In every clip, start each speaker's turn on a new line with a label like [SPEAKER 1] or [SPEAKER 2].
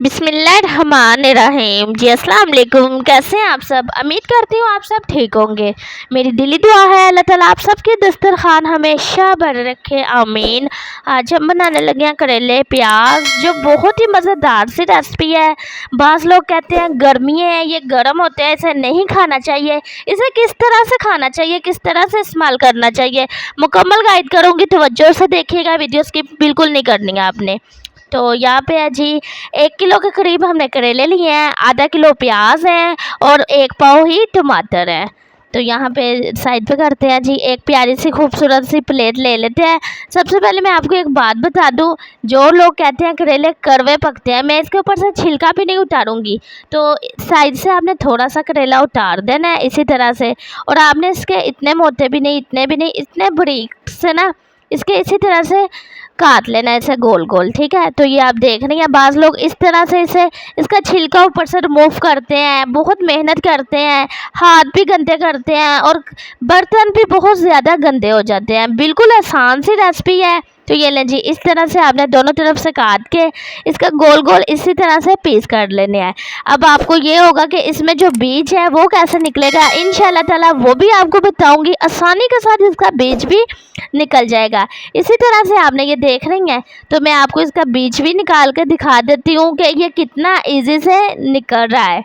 [SPEAKER 1] बिस्मिल्लाहिर्रहमानिर्रहीम। जी अस्सलाम वालेकुम। कैसे हैं आप सब? उम्मीद करती हूँ आप सब ठीक होंगे। मेरी दिली दुआ है अल्लाह ताला आप सबके दस्तरखान हमेशा भर रखे, आमीन। आज हम बनाने लगे हैं करेले प्याज, जो बहुत ही मज़ेदार सी रेसिपी है। बाज़ लोग कहते हैं गर्मी है, ये गर्म होते हैं, इसे नहीं खाना चाहिए। इसे किस तरह से खाना चाहिए, किस तरह से इस्तेमाल करना चाहिए, मुकम्मल गाइड करूँगी। तवज्जो से देखिएगा, वीडियो स्किप बिल्कुल नहीं करनी है आपने। तो यहाँ पे है जी 1 किलो के करीब हमने करेले लिए हैं, आधा किलो प्याज है और 1 पाव ही टमाटर है। तो यहाँ पे साइड पे करते हैं जी, एक प्यारी सी खूबसूरत सी प्लेट ले लेते हैं। सबसे पहले मैं आपको एक बात बता दूँ, जो लोग कहते हैं करेले कड़वे पकते हैं, मैं इसके ऊपर से छिलका भी नहीं उतारूँगी। तो साइड से आपने थोड़ा सा करेला उतार देना है इसी तरह से, और आपने इसके इतने मोटे भी नहीं, इतने भी नहीं, इतने बारीक से ना इसके इसी तरह से काट लेना है, ऐसे गोल गोल। ठीक है, तो ये आप देख रही हैं, बाज़ लोग इस तरह से इसे इसका छिलका ऊपर से रिमूव करते हैं, बहुत मेहनत करते हैं, हाथ भी गंदे करते हैं और बर्तन भी बहुत ज़्यादा गंदे हो जाते हैं। बिल्कुल आसान सी रेसिपी है। तो ये लें जी, इस तरह से आपने दोनों तरफ से काट के इसका गोल गोल इसी तरह से पीस कर लेने हैं। अब आपको ये होगा कि इसमें जो बीज है वो कैसे निकलेगा, इंशाल्लाह ताला वो भी आपको बताऊंगी। आसानी के साथ इसका बीज भी निकल जाएगा। इसी तरह से आपने ये देख रही हैं, तो मैं आपको इसका बीज भी निकाल कर दिखा देती हूँ कि ये कितना ईजी से निकल रहा है।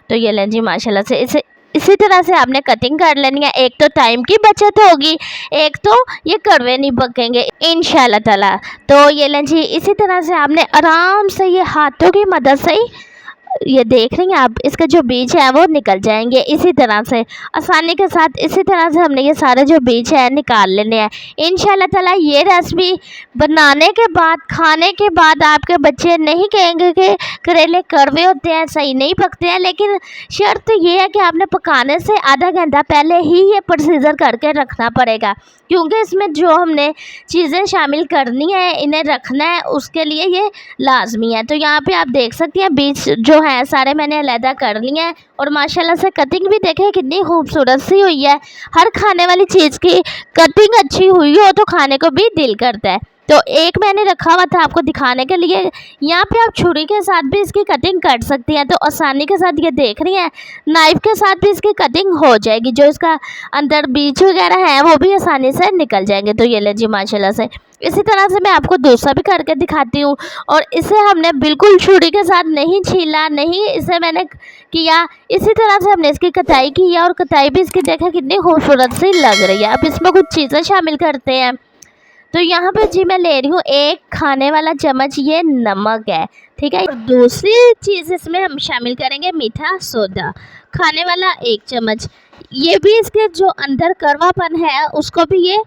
[SPEAKER 1] तो ये लें जी, माशाल्लाह से इसी तरह से आपने कटिंग कर लेनी है। एक तो टाइम की बचत होगी, एक तो ये कड़वे नहीं पकेंगे इंशाल्लाह ताला। तो ये लें जी, इसी तरह से आपने आराम से ये हाथों की मदद से ही, ये देख रही हैं आप, इसके जो बीज है वो निकल जाएंगे इसी तरह से आसानी के साथ। इसी तरह से हमने ये सारे जो बीज है निकाल लेने हैं इंशाल्लाह ताला। ये रेसिपी बनाने के बाद, खाने के बाद आपके बच्चे नहीं कहेंगे कि करेले कड़वे होते हैं, सही नहीं पकते हैं। लेकिन शर्त ये है कि आपने पकाने से आधा घंटा पहले ही ये प्रोसीजर करके रखना पड़ेगा, क्योंकि इसमें जो हमने चीज़ें शामिल करनी है, इन्हें रखना है, उसके लिए ये लाजमी है। तो यहाँ पे आप देख सकती हैं बीज जो है सारे मैंने अलहदा कर लिए हैं, और माशाल्लाह से कटिंग भी देखें कितनी खूबसूरत सी हुई है। हर खाने वाली चीज़ की कटिंग अच्छी हुई हो तो खाने को भी दिल करता है। तो एक मैंने रखा हुआ था आपको दिखाने के लिए, यहाँ पे आप छुरी के साथ भी इसकी कटिंग कर सकती हैं। तो आसानी के साथ ये देख रही हैं, नाइफ़ के साथ भी इसकी कटिंग हो जाएगी, जो इसका अंदर बीज वगैरह है वो भी आसानी से निकल जाएंगे। तो ये ले जी, माशाल्लाह से इसी तरह से मैं आपको दूसरा भी करके दिखाती हूँ। और इसे हमने बिल्कुल छुरी के साथ नहीं छीला, नहीं इसे मैंने किया, इसी तरह से हमने इसकी कटाई की है, और कटाई भी इसकी देखा कितनी खूबसूरत सी लग रही है। अब इसमें कुछ चीज़ें शामिल करते हैं। तो यहाँ पे जी मैं ले रही हूँ 1 खाने वाला चम्मच ये नमक है, ठीक है। और दूसरी चीज़ इसमें हम शामिल करेंगे मीठा सोडा, खाने वाला 1 चम्मच। ये भी इसके जो अंदर कड़वापन है उसको भी ये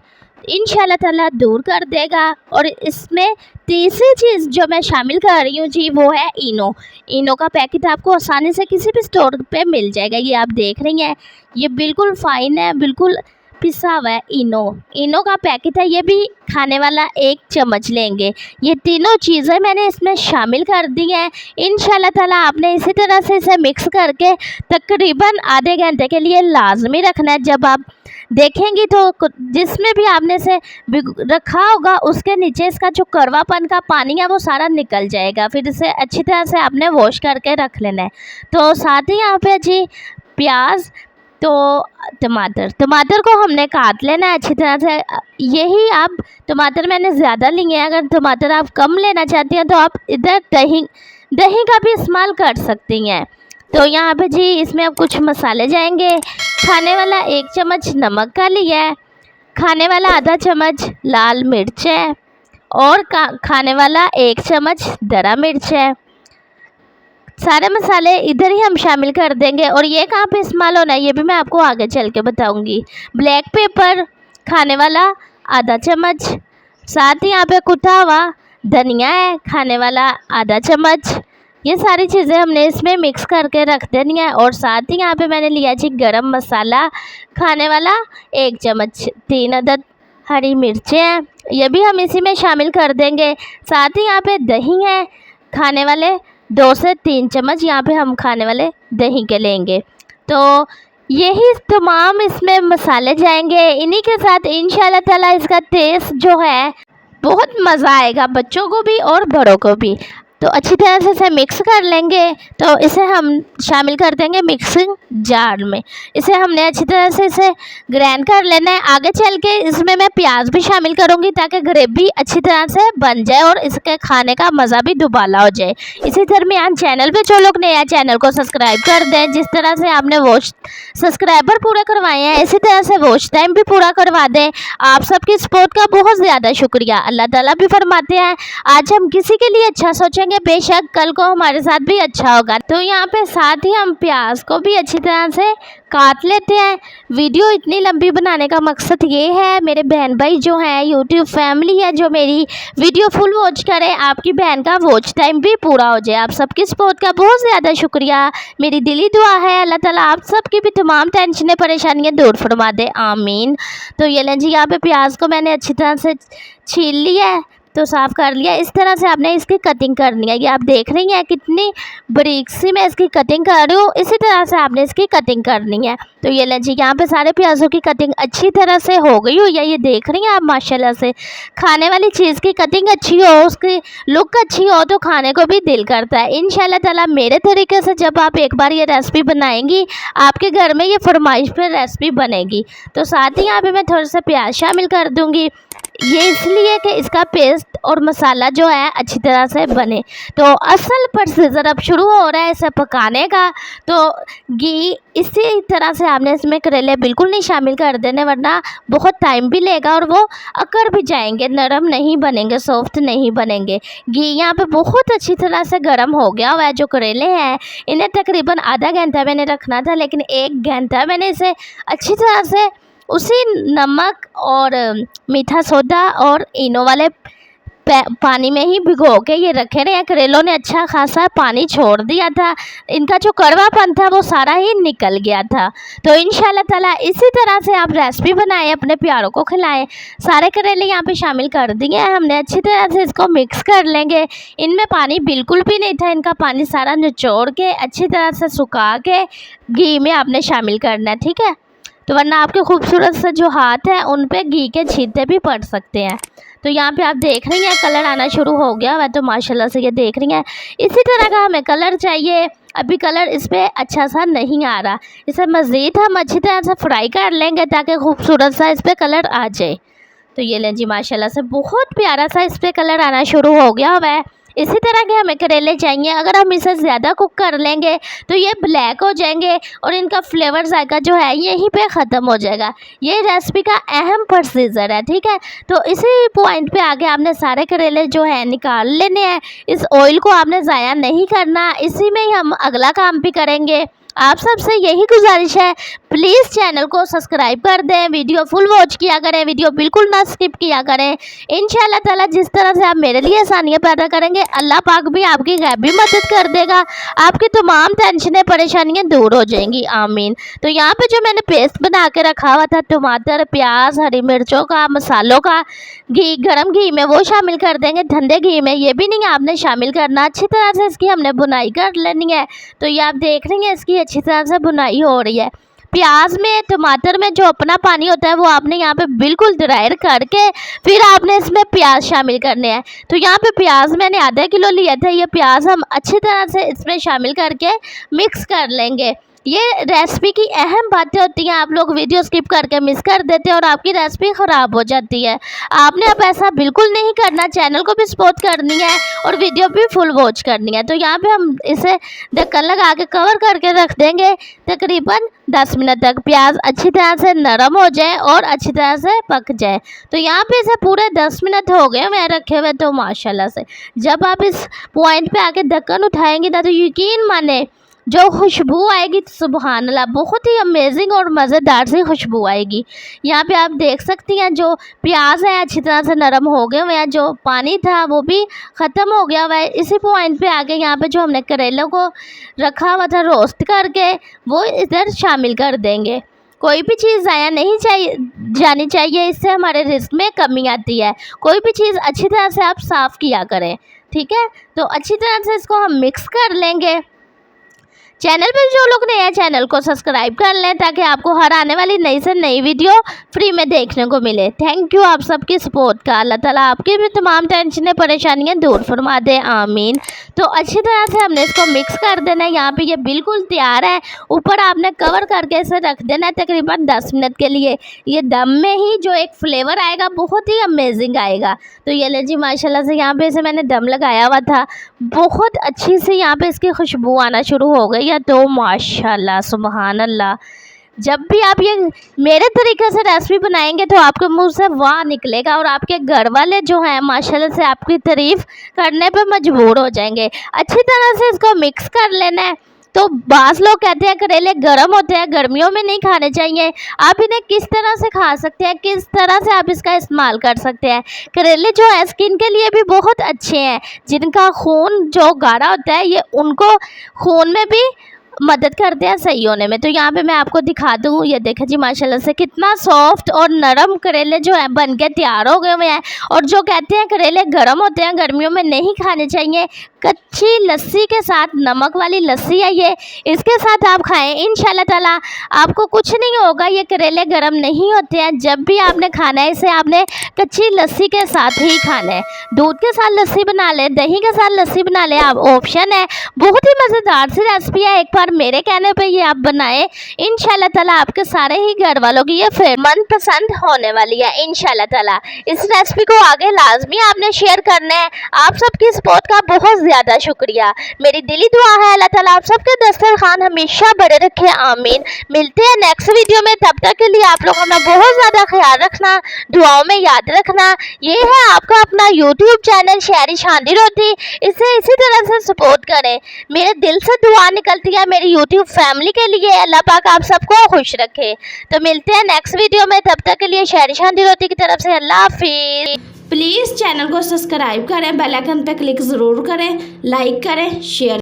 [SPEAKER 1] इंशाल्लाह ताला दूर कर देगा। और इसमें तीसरी चीज़ जो मैं शामिल कर रही हूँ जी, वो है इनो। इनो का पैकेट आपको आसानी से किसी भी स्टोर पे मिल जाएगा। ये आप देख रही हैं, ये बिल्कुल फ़ाइन है, बिल्कुल पिसा हुआ है। इनो का पैकेट है, ये भी खाने वाला 1 चम्मच लेंगे। ये तीनों चीज़ें मैंने इसमें शामिल कर दी हैं। इंशाल्लाह ताला आपने इसी तरह से इसे मिक्स करके तकरीबन आधे घंटे के लिए लाजमी रखना है। जब आप देखेंगी तो जिसमें भी आपने से रखा होगा उसके नीचे इसका जो कड़वापन का पानी है वो सारा निकल जाएगा। फिर इसे अच्छी तरह से आपने वॉश करके रख लेना है। तो साथ ही यहाँ पे जी प्याज, तो टमाटर को हमने काट लेना है अच्छी तरह से। यही आप टमाटर मैंने ज़्यादा लिए हैं, अगर टमाटर आप कम लेना चाहती हैं तो आप इधर दही का भी इस्तेमाल कर सकती हैं। तो यहाँ पे जी इसमें अब कुछ मसाले जाएंगे। खाने वाला 1 चम्मच नमक का लिया है, खाने वाला आधा चम्मच लाल मिर्च है, और खाने वाला 1 चम्मच दरा मिर्च है। सारे मसाले इधर ही हम शामिल कर देंगे। और ये कहाँ पे इस्तेमाल होना है ये भी मैं आपको आगे चल के बताऊंगी। ब्लैक पेपर खाने वाला आधा चम्मच, साथ ही यहाँ पे कुटा हुआ धनिया है खाने वाला आधा चम्मच। ये सारी चीज़ें हमने इसमें मिक्स करके रख देनी है। और साथ ही यहाँ पे मैंने लिया जी गरम मसाला खाने वाला 1 चम्मच, 3 अदद हरी मिर्चें हैं, ये भी हम इसी में शामिल कर देंगे। साथ ही यहाँ पे दही है खाने वाले 2 से 3 चम्मच, यहाँ पे हम खाने वाले दही के लेंगे। तो यही तमाम इसमें मसाले जाएंगे। इन्हीं के साथ इंशाल्लाह ताला इसका टेस्ट जो है बहुत मज़ा आएगा, बच्चों को भी और बड़ों को भी। तो अच्छी तरह से इसे मिक्स कर लेंगे। तो इसे हम शामिल कर देंगे मिक्सिंग जार में। इसे हमने अच्छी तरह से इसे ग्राइंड कर लेना है। आगे चल के इसमें मैं प्याज भी शामिल करूंगी ताकि ग्रेवी अच्छी तरह से बन जाए और इसके खाने का मज़ा भी दुबाला हो जाए। इसी दरमियान चैनल पे जो लोग नए हैं चैनल को सब्सक्राइब कर दें। जिस तरह से आपने वॉच सब्सक्राइबर पूरे करवाए हैं इसी तरह से वॉच टाइम भी पूरा करवा दें। आप सबकी सपोर्ट का बहुत ज़्यादा शुक्रिया। अल्लाह ताला भी फरमाते हैं आज हम किसी के लिए अच्छा सोचेंगे बेशक कल को हमारे साथ भी अच्छा होगा। तो यहाँ पे साथ ही हम प्याज को भी अच्छी तरह से काट लेते हैं। वीडियो इतनी लंबी बनाने का मकसद ये है मेरे बहन भाई जो हैं यूट्यूब फैमिली है जो मेरी वीडियो फुल वॉच करें, आपकी बहन का वॉच टाइम भी पूरा हो जाए। आप सबकी सपोर्ट का बहुत ज़्यादा शुक्रिया। मेरी दिली दुआ है अल्लाह ताला आप सबकी भी तमाम टेंशनें परेशानियाँ दूर फरमा दे, आमीन। तो ये लें जी, यहाँ पे प्याज को मैंने अच्छी तरह से छील लिया है, तो साफ़ कर लिया। इस तरह से आपने इसकी कटिंग करनी है। ये आप देख रही हैं कितनी बारीक सी मैं इसकी कटिंग कर रही हूँ, इसी तरह से आपने इसकी कटिंग करनी है। तो ये लें जी, यहाँ पे सारे प्याज़ों की कटिंग अच्छी तरह से हो गई हुई है। ये देख रही हैं आप माशाल्लाह से। खाने वाली चीज़ की कटिंग अच्छी हो, उसकी लुक अच्छी हो तो खाने को भी दिल करता है। इंशाल्लाह ताला मेरे तरीके से जब आप एक बार ये रेसिपी बनाएंगी आपके घर में ये फरमाइश पर रेसिपी बनेगी। तो साथ ही यहाँ पर मैं थोड़ा सा प्याज शामिल कर दूँगी, ये इसलिए कि इसका पेस्ट और मसाला जो है अच्छी तरह से बने। तो असल प्रोसीजर अब शुरू हो रहा है इसे पकाने का। तो घी इसी तरह से आपने इसमें करेले बिल्कुल नहीं शामिल कर देने वरना बहुत टाइम भी लेगा और वो अकड़ भी जाएंगे, नरम नहीं बनेंगे, सॉफ्ट नहीं बनेंगे। घी यहाँ पे बहुत अच्छी तरह से गर्म हो गया हुआ है। जो करेले हैं इन्हें तकरीबन आधा घंटा मैंने रखना था लेकिन 1 घंटा मैंने इसे अच्छी तरह से उसी नमक और मीठा सोडा और इनो वाले पानी में ही भिगो के ये रखे रहे हैं। करेलों ने अच्छा खासा पानी छोड़ दिया था, इनका जो कड़वापन था वो सारा ही निकल गया था। तो इंशाल्लाह ताला इसी तरह से आप रेसिपी बनाएं, अपने प्यारों को खिलाएं। सारे करेले यहाँ पे शामिल कर दिए हैं हमने, अच्छी तरह से इसको मिक्स कर लेंगे। इनमें पानी बिल्कुल भी नहीं था, इनका पानी सारा निचोड़ के अच्छी तरह से सुखा के घी में आपने शामिल करना है, ठीक है। तो वरना आपके खूबसूरत से जो हाथ हैं उन पे घी के छींटे भी पड़ सकते हैं। तो यहाँ पे आप देख रही हैं कलर आना शुरू हो गया वह, तो माशाल्लाह से ये देख रही हैं इसी तरह का हमें कलर चाहिए। अभी कलर इस पर अच्छा सा नहीं आ रहा, इसे मज़ीद हम अच्छी तरह से फ्राई कर लेंगे ताकि खूबसूरत सा इस पर कलर आ जाए। तो ये लें जी, माशाल्लाह से बहुत प्यारा सा इस पर कलर आना शुरू हो गया हुआ है। इसी तरह के हमें करेले चाहिए। अगर हम इसे ज़्यादा कुक कर लेंगे तो ये ब्लैक हो जाएंगे और इनका फ्लेवर जायका जो है यहीं पे ख़त्म हो जाएगा। ये रेसिपी का अहम प्रोसीजर है, ठीक है। तो इसी पॉइंट पे आगे आपने सारे करेले जो है निकाल लेने हैं। इस ऑयल को आपने ज़ाया नहीं करना, इसी में ही हम अगला काम भी करेंगे। आप सबसे यही गुजारिश है प्लीज़ चैनल को सब्सक्राइब कर दें, वीडियो फुल वॉच किया करें, वीडियो बिल्कुल ना स्किप किया करें। इंशाल्लाह ताला जिस तरह से आप मेरे लिए आसानियाँ पैदा करेंगे अल्लाह पाक भी आपकी गैबी मदद कर देगा, आपकी तमाम टेंशनें परेशानियाँ दूर हो जाएंगी, आमीन। तो यहाँ पे जो मैंने पेस्ट बना के रखा हुआ था टमाटर, प्याज, हरी मिर्चों का, मसालों का, घी, गर्म घी में वो शामिल कर देंगे। ठंडे घी में ये भी नहीं आपने शामिल करना। अच्छी तरह से इसकी हमने बुनाई कर लेनी है। तो ये आप देख रही हैं इसकी अच्छी तरह से बुनाई हो रही है। प्याज में, टमाटर में जो अपना पानी होता है वो आपने यहाँ पे बिल्कुल ड्रायर करके फिर आपने इसमें प्याज शामिल करने हैं। तो यहाँ पे प्याज मैंने आधा किलो लिए थे, ये प्याज हम अच्छी तरह से इसमें शामिल करके मिक्स कर लेंगे। ये रेसिपी की अहम बातें होती हैं, आप लोग वीडियो स्किप करके मिस कर देते हैं और आपकी रेसिपी ख़राब हो जाती है। आपने अब ऐसा बिल्कुल नहीं करना, चैनल को भी सपोर्ट करनी है और वीडियो भी फुल वॉच करनी है। तो यहाँ पे हम इसे ढक्कन लगा के कवर करके रख देंगे तकरीबन 10 मिनट तक। प्याज अच्छी तरह से नरम हो जाए और अच्छी तरह से पक जाए। तो यहाँ पे इसे पूरे 10 मिनट हो गए मैं रखे हुए। तो माशाल्लाह से जब आप इस पॉइंट पे आके ढक्कन उठाएंगे ना तो यकीन माने जो खुशबू आएगी सुबहान अल्लाह, बहुत ही अमेजिंग और मज़ेदार सी खुशबू आएगी। यहाँ पे आप देख सकती हैं जो प्याज है अच्छी तरह से नरम हो गए हुए हैं, जो पानी था वो भी ख़त्म हो गया हुआ है। इसी पॉइंट पे आगे यहाँ पे जो हमने करेलों को रखा हुआ था रोस्ट करके वो इधर शामिल कर देंगे। कोई भी चीज़ ज़ाया नहीं जानी चाहिए, इससे हमारे रिस्क में कमी आती है। कोई भी चीज़ अच्छी तरह से आप साफ़ किया करें, ठीक है। तो अच्छी तरह से इसको हम मिक्स कर लेंगे। चैनल पर जो लोग नए हैं चैनल को सब्सक्राइब कर लें ताकि आपको हर आने वाली नई से नई वीडियो फ्री में देखने को मिले। थैंक यू आप सबकी सपोर्ट का। अल्लाह ताला आपकी भी तमाम टेंशनें परेशानियां दूर फरमा दे, आमीन। तो अच्छी तरह से हमने इसको मिक्स कर देना है। यहाँ पे ये बिल्कुल तैयार है। ऊपर आपने कवर करके इसे रख देना है तकरीबन 10 मिनट के लिए। ये दम में ही जो एक फ्लेवर आएगा बहुत ही अमेजिंग आएगा। तो ये ले जी माशाल्लाह से यहाँ पे इसे मैंने दम लगाया हुआ था, बहुत अच्छी से यहाँ पे इसकी खुशबू आना शुरू हो गई है। तो माशाल्लाह सुबहान अल्लाह, जब भी आप ये मेरे तरीके से रेसिपी बनाएंगे तो आपके मुंह से वाह निकलेगा और आपके घर वाले जो हैं माशाल्लाह से आपकी तारीफ़ करने पे मजबूर हो जाएंगे। अच्छी तरह से इसको मिक्स कर लेना है। तो बाज़ लोग कहते हैं करेले गर्म होते हैं, गर्मियों में नहीं खाने चाहिए। आप इन्हें किस तरह से खा सकते हैं, किस तरह से आप इसका इस्तेमाल कर सकते हैं। करेले जो है स्किन के लिए भी बहुत अच्छे हैं। जिनका खून जो गाढ़ा होता है ये उनको खून में भी मदद करते हैं सही होने में। तो यहाँ पे मैं आपको दिखा दूँ, ये देखें जी माशाल्लाह से कितना सॉफ्ट और नरम करेले जो है बन के तैयार हो गए हुए हैं। और जो कहते हैं करेले गर्म होते हैं, गर्मियों में नहीं खाने चाहिए, कच्ची लस्सी के साथ, नमक वाली लस्सी है ये, इसके साथ आप खाएं इंशाल्लाह ताला आपको कुछ नहीं होगा। ये करेले गर्म नहीं होते हैं। जब भी आपने खाना है इसे आपने कच्ची लस्सी के साथ ही खाना है। दूध के साथ लस्सी बना लें, दही के साथ लस्सी बना लें, आप ऑप्शन है। बहुत ही मज़ेदार सी रेसिपी है। एक बार मेरे कहने पे ये आप बनाएं, इंशाल्लाह ताला आपके सारे ही घर वालों की ये फिर मनपसंद होने वाली है इंशाल्लाह ताला। इस रेसिपी को आगे लाजमी आपने शेयर करना है। आप सबकी सपोर्ट का बहुत ज़्यादा शुक्रिया। मेरी दिली दुआ है अल्लाह ताला आप सबके दस्तरखान हमेशा बड़े रखे, आमीन। मिलते हैं नेक्स्ट वीडियो में, तब तक के लिए आप लोग अपना बहुत ज़्यादा ख्याल रखना, दुआओं में याद रखना। ये है आपका अपना यूट्यूब चैनल शहरी शांदी रोटी, इसे इसी तरह से सपोर्ट करें। मेरे दिल से दुआ निकलती है मेरी यूट्यूब फैमिली के लिए। अल्लाह पाक आप सबको खुश रखे। तो मिलते हैं नेक्स्ट वीडियो में, तब तक के लिए शहरी शांदी रोटी की तरफ से अल्लाह हाफिज़। प्लीज़ चैनल को सब्सक्राइब करें, बेल आइकन पर क्लिक ज़रूर करें, लाइक करें, शेयर